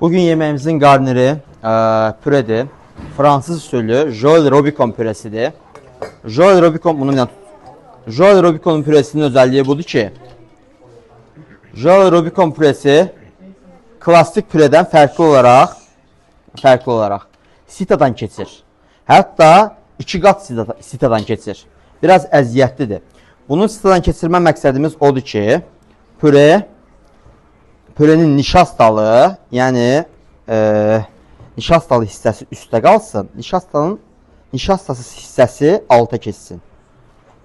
Bugün yeməyimizin qarniri püredir. Fransız usulü Joël Robuchon püresidir. Joël Robuchon Joël Robuchon'un püresinin özelliği budur ki, Joël Robuchon püresi klasik püreden fərqli olaraq sitadan keçir. Hətta 2 qat sitadan keçir. Biraz əziyyətlidir. Bunun sitadan keçirmə məqsədimiz odur ki, pürenin nişastalı, yəni nişastalı hissəsi üstə qalsın, nişastasız hissəsi alta keçsin.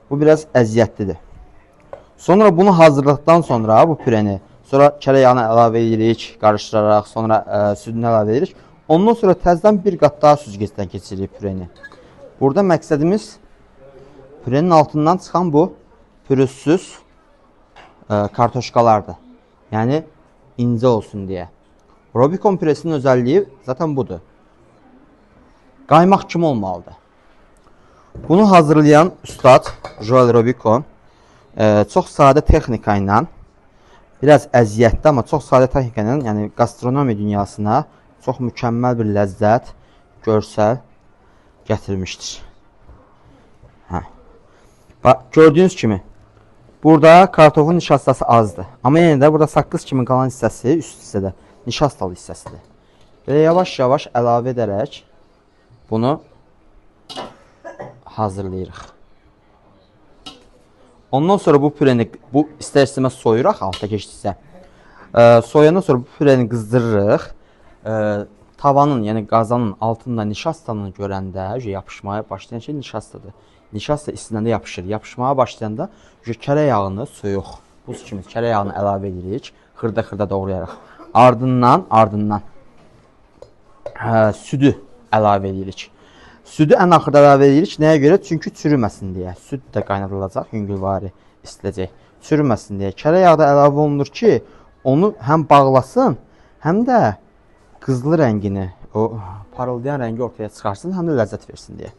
Bu biraz əziyyətlidir. Sonra bunu hazırladıqdan sonra bu püreni, sonra kərə yağını əlavə edirik, qarışdıraraq, sonra südünü əlavə edirik. Ondan sonra təzədən bir qat daha süzgecdən keçiririk püreni. Burada məqsədimiz pürenin altından çıxan bu pürüzsüz kartoşkalardır. Yəni incə olsun deyə. Robuchon püresinin özəlliyi zaten budur. Qaymaq kimi olmalıdır. Bunu hazırlayan ustad Joël Robuchon çox sadə texnika ilə, biraz əziyyətli, amma çox sadə texnika ilə, yəni gastronomi dünyasına çox mükəmməl bir ləzzət, görsəl gətirmişdir. Gördüyünüz kimi, burada kartofun nişastası azdır. Amma yenə də burada saqqız kimi qalan hissəsi üst hissədə nişastalı hissəsidir. Belə yavaş-yavaş əlavə edərək bunu hazırlayırıq. Ondan sonra bu püreni, bu istər-istəməz soyuruq alta keçdikcə. Soyandan sonra bu püreni qızdırırıq. Tavanın, yəni qazanın altında nişastanı görəndə yapışmaya başlayan şey nişastadır. Nişasta istiləndə yapışır. Yapışmaya başlayanda kərə yağını soyuq, buz kimi kərə yağını əlavə edirik. Xırda-xırda doğrayaraq. Ardından südü əlavə edirik. Südü ən axırda əlavə edirik. Nəyə görə? Çünki çürüməsin deyə. Süd də qaynadılacaq, yüngülvari istiləcək. Çürüməsin deyə. Kərə yağı da əlavə olunur ki, onu həm bağlasın, həm də qızılı rəngini, o parıldayan rəngi ortaya çıxarsın, həm də ləzzət versin deyə.